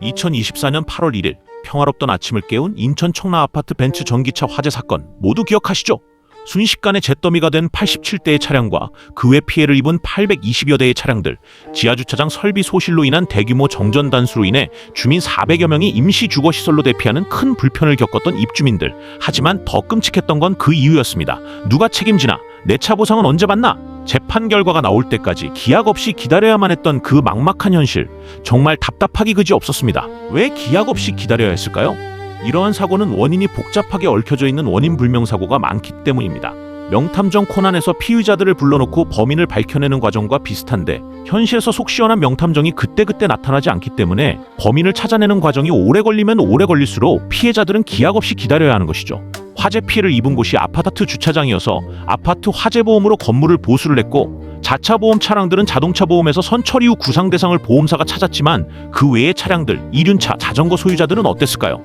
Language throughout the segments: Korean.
2024년 8월 1일 평화롭던 아침을 깨운 인천 청라 아파트 벤츠 전기차 화재 사건 모두 기억하시죠? 순식간에 잿더미가 된 87대의 차량과 그 외 피해를 입은 820여 대의 차량들, 지하주차장 설비 소실로 인한 대규모 정전 단수로 인해 주민 400여 명이 임시 주거시설로 대피하는 큰 불편을 겪었던 입주민들. 하지만 더 끔찍했던 건 그 이유였습니다. 누가 책임지나? 내 차 보상은 언제 받나? 재판 결과가 나올 때까지 기약 없이 기다려야만 했던 그 막막한 현실, 정말 답답하기 그지 없었습니다. 왜 기약 없이 기다려야 했을까요? 이러한 사고는 원인이 복잡하게 얽혀져 있는 원인 불명 사고가 많기 때문입니다. 명탐정 코난에서 피의자들을 불러놓고 범인을 밝혀내는 과정과 비슷한데, 현실에서 속 시원한 명탐정이 그때그때 나타나지 않기 때문에 범인을 찾아내는 과정이 오래 걸리면 오래 걸릴수록 피해자들은 기약 없이 기다려야 하는 것이죠. 화재 피해를 입은 곳이 아파트 주차장이어서 아파트 화재보험으로 건물을 보수를 했고, 자차 보험 차량들은 자동차 보험에서 선처리 후 구상 대상을 보험사가 찾았지만 그 외의 차량들, 이륜차, 자전거 소유자들은 어땠을까요?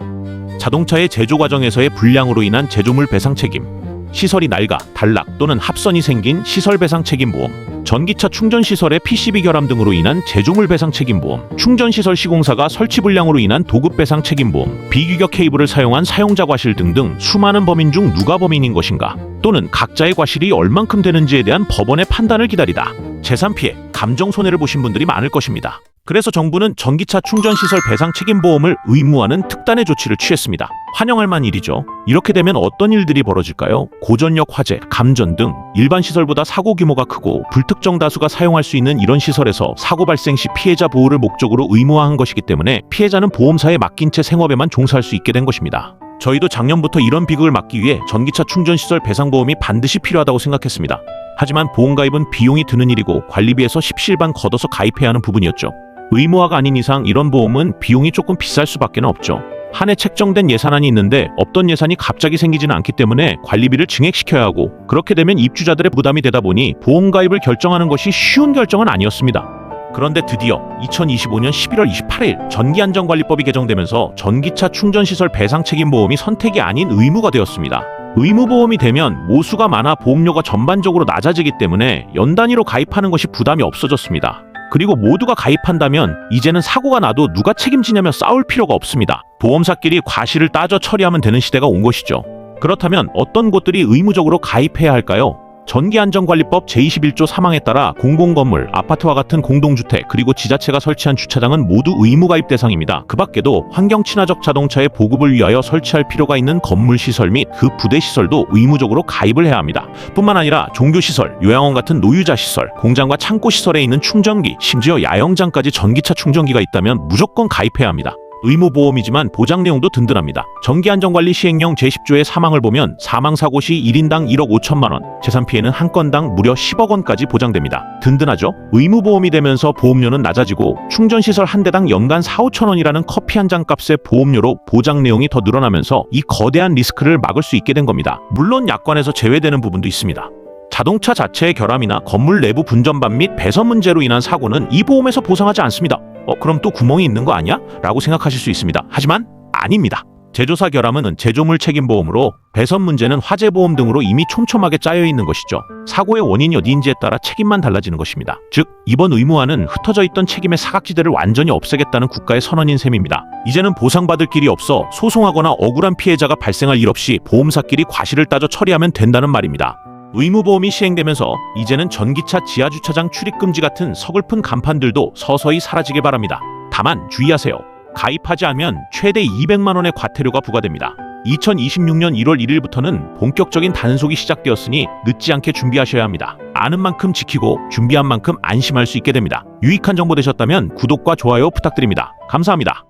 자동차의 제조 과정에서의 불량으로 인한 제조물 배상 책임, 시설이 낡아, 단락 또는 합선이 생긴 시설 배상 책임 보험, 전기차 충전 시설의 PCB 결함 등으로 인한 제조물 배상 책임 보험, 충전 시설 시공사가 설치 불량으로 인한 도급 배상 책임 보험, 비규격 케이블을 사용한 사용자 과실 등등 수많은 범인 중 누가 범인인 것인가, 또는 각자의 과실이 얼만큼 되는지에 대한 법원의 판단을 기다리다 재산 피해, 감정 손해를 보신 분들이 많을 것입니다. 그래서 정부는 전기차 충전시설 배상 책임보험을 의무화하는 특단의 조치를 취했습니다. 환영할 만한 일이죠. 이렇게 되면 어떤 일들이 벌어질까요? 고전력 화재, 감전 등 일반 시설보다 사고 규모가 크고 불특정 다수가 사용할 수 있는 이런 시설에서 사고 발생 시 피해자 보호를 목적으로 의무화한 것이기 때문에 피해자는 보험사에 맡긴 채 생업에만 종사할 수 있게 된 것입니다. 저희도 작년부터 이런 비극을 막기 위해 전기차 충전시설 배상보험이 반드시 필요하다고 생각했습니다. 하지만 보험가입은 비용이 드는 일이고 관리비에서 십시일반 걷어서 가입해야 하는 부분이었죠. 의무화가 아닌 이상 이런 보험은 비용이 조금 비쌀 수밖에 없죠. 한 해 책정된 예산안이 있는데 없던 예산이 갑자기 생기지는 않기 때문에 관리비를 증액시켜야 하고, 그렇게 되면 입주자들의 부담이 되다 보니 보험 가입을 결정하는 것이 쉬운 결정은 아니었습니다. 그런데 드디어 2025년 11월 28일 전기안전관리법이 개정되면서 전기차 충전시설 배상책임보험이 선택이 아닌 의무가 되었습니다. 의무보험이 되면 모수가 많아 보험료가 전반적으로 낮아지기 때문에 연 단위로 가입하는 것이 부담이 없어졌습니다. 그리고 모두가 가입한다면 이제는 사고가 나도 누가 책임지냐며 싸울 필요가 없습니다. 보험사끼리 과실을 따져 처리하면 되는 시대가 온 것이죠. 그렇다면 어떤 곳들이 의무적으로 가입해야 할까요? 전기안전관리법 제21조 3항에 따라 공공건물, 아파트와 같은 공동주택, 그리고 지자체가 설치한 주차장은 모두 의무가입 대상입니다. 그 밖에도 환경친화적 자동차의 보급을 위하여 설치할 필요가 있는 건물시설 및 그 부대시설도 의무적으로 가입을 해야 합니다. 뿐만 아니라 종교시설, 요양원 같은 노유자시설, 공장과 창고시설에 있는 충전기, 심지어 야영장까지 전기차 충전기가 있다면 무조건 가입해야 합니다. 의무보험이지만 보장 내용도 든든합니다. 전기안전관리 시행령 제10조의 사망을 보면 사망사고 시 1인당 1억 5천만 원, 재산피해는 한 건당 무려 10억 원까지 보장됩니다. 든든하죠? 의무보험이 되면서 보험료는 낮아지고 충전시설 한 대당 연간 4, 5천 원이라는 커피 한 잔 값의 보험료로 보장 내용이 더 늘어나면서 이 거대한 리스크를 막을 수 있게 된 겁니다. 물론 약관에서 제외되는 부분도 있습니다. 자동차 자체의 결함이나 건물 내부 분전반 및 배선 문제로 인한 사고는 이 보험에서 보상하지 않습니다. 그럼 또 구멍이 있는 거 아니야? 라고 생각하실 수 있습니다. 하지만 아닙니다. 제조사 결함은 제조물 책임보험으로, 배선 문제는 화재보험 등으로 이미 촘촘하게 짜여 있는 것이죠. 사고의 원인이 어디인지에 따라 책임만 달라지는 것입니다. 즉, 이번 의무화는 흩어져 있던 책임의 사각지대를 완전히 없애겠다는 국가의 선언인 셈입니다. 이제는 보상받을 길이 없어 소송하거나 억울한 피해자가 발생할 일 없이 보험사끼리 과실을 따져 처리하면 된다는 말입니다. 의무보험이 시행되면서 이제는 전기차 지하주차장 출입금지 같은 서글픈 간판들도 서서히 사라지길 바랍니다. 다만 주의하세요. 가입하지 않으면 최대 200만 원의 과태료가 부과됩니다. 2026년 1월 1일부터는 본격적인 단속이 시작되었으니 늦지 않게 준비하셔야 합니다. 아는 만큼 지키고 준비한 만큼 안심할 수 있게 됩니다. 유익한 정보 되셨다면 구독과 좋아요 부탁드립니다. 감사합니다.